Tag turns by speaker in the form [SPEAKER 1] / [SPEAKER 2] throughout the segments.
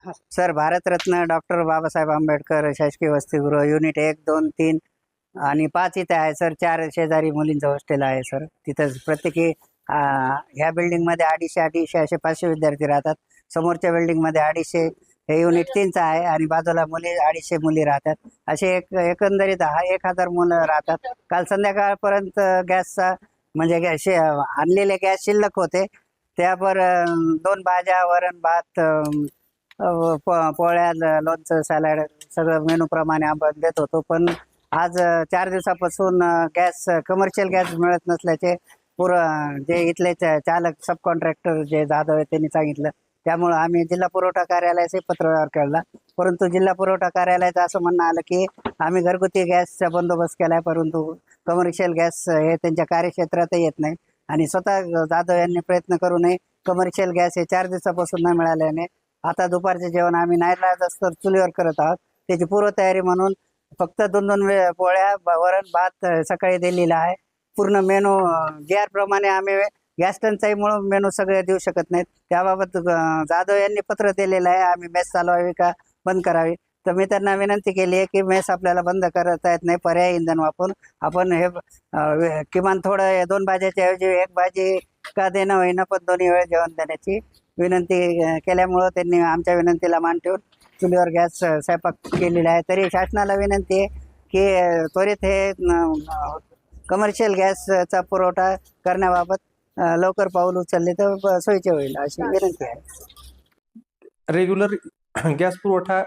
[SPEAKER 1] Sir, Bharat Ratna doctor Babasaheb Ambedkar शासकीय वसतिगृह unit 1, 2, 3 आणि 5 इथे आहे सर. 4 शेजारी मुलींचं हॉस्टेल आहे सर. तिथं प्रत्येकी ह्या बिल्डिंगमध्ये 250 असे 500 विद्यार्थी राहतात. समोरच्या बिल्डिंगमध्ये 250, हे युनिट 3चं आहे आणि बाजूला मुली 250 मुली राहतात. असे एकंदरीत 1000 मुलं राहतात. काल संध्याकाळपर्यंत गॅसचा म्हणजे आणलेले गॅस शिल्लक होते. त्यावर 2 भाज्या, वरण भात, पोळ्या, लोणचं, सॅलड सगळं मेनूप्रमाणे आपण देत होतो. पण आज 4 दिवसापासून कमर्शियल गॅस मिळत नसल्याचे जे इथले चालक सब कॉन्ट्रॅक्टर जे जाधव आहे त्यांनी सांगितलं. त्यामुळं आम्ही जिल्हा पुरवठा कार्यालयाचे पत्रव्यवहार केला. परंतु जिल्हा पुरवठा कार्यालयाचं असं म्हणणं आलं की आम्ही घरगुती गॅसचा बंदोबस्त केला आहे, परंतु कमर्शियल गॅस हे त्यांच्या कार्यक्षेत्रातही येत नाही. आणि स्वतः जाधव यांनी प्रयत्न करूनही कमर्शियल गॅस हे 4 दिवसापासून न मिळाल्याने आता दुपारचे जेवण आम्ही नाईलाजास्तव तर चुलीवर करत आहोत. त्याची पूर्वतयारी म्हणून फक्त 2-2 पोळ्या, वरण भात सकाळी दिलेला आहे. पूर्ण मेनू प्रमाणे आम्ही गॅस टंचाईमुळे मेनू सगळे देऊ शकत नाहीत. त्याबाबत जाधव यांनी पत्र दिलेलं आहे, आम्ही मेस चालवावी का बंद करावी. तर मी त्यांना विनंती केली आहे की मेस आपल्याला बंद करता येत नाही, पर्यायी इंधन वापरून आपण हे किमान थोडं 2 भाज्याच्या ऐवजी 1 भाजी का देणं होईना, पण दोन्ही वेळ जेवण देण्याची विनंती केल्यामुळं त्यांनी आमच्या विनंतीला मान ठेवून चुलीवर गॅस स्वयंपाक केलेला आहे. तरी शासनाला विनंती आहे की त्वरित हे कमर्शियल गॅसचा पुरवठा करण्याबाबत लवकर पाऊल उचलले तर सोयीचे होईल अशी विनंती आहे.
[SPEAKER 2] रेग्युलर गॅस पुरवठा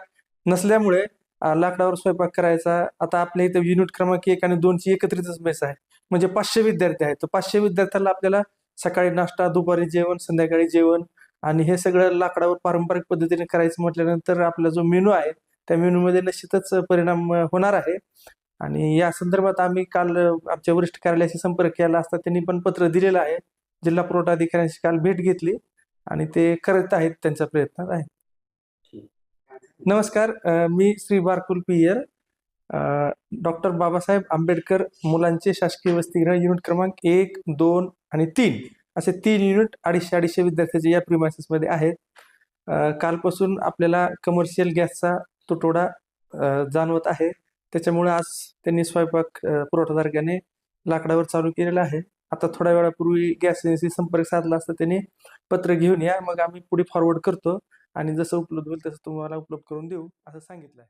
[SPEAKER 2] नसल्यामुळे लाकडावर स्वयंपाक करायचा. आता आपल्या इथे युनिट क्रमांक 1 आणि 2ची एकत्रितच मेस आहे. म्हणजे 500 विद्यार्थी आहेत. तर 500 विद्यार्थ्यांना आपल्याला सकाळी नाश्ता, दुपारी जेवण, संध्याकाळी जेवण आणि हे सगळं लाकडावर पारंपरिक पद्धतीने करायचं म्हटल्यानंतर आपला जो मेनू आहे त्या मेनूमध्ये निश्चितच परिणाम होणार आहे. आणि या संदर्भात आम्ही काल आमच्या वरिष्ठ कार्यालयाशी संपर्क केला असता त्यांनी पण पत्र दिलेलं आहे. जिल्हा पुरवठा अधिकाऱ्यांशी काल भेट घेतली आणि ते करत आहेत, त्यांच्या प्रयत्नात आहे. नमस्कार, मी श्री बारकुल पियर, डॉक्टर बाबासाहेब आंबेडकर मुलांचे शासकीय वसतिगृह युनिट क्रमांक 1, 2 आणि 3 असे 3 युनिट 250 विद्यार्थ्याचे या प्रिमायसेसमध्ये आहेत. कालपासून आपल्याला कमर्शियल गॅसचा तुटवडा जाणवत आहे. त्याच्यामुळे आज त्यांनी स्वयंपाक पुरवठादाराने लाकडावर चालू केलेला आहे. आता थोड्या वेळापूर्वी गॅस एजन्सी संपर्क साधला असता त्यांनी पत्र घेऊन या, मग आम्ही पुढे फॉरवर्ड करतो आणि जसं उपलब्ध होईल तसं तुम्हाला उपलब्ध करून देऊ असं सांगितलं आहे.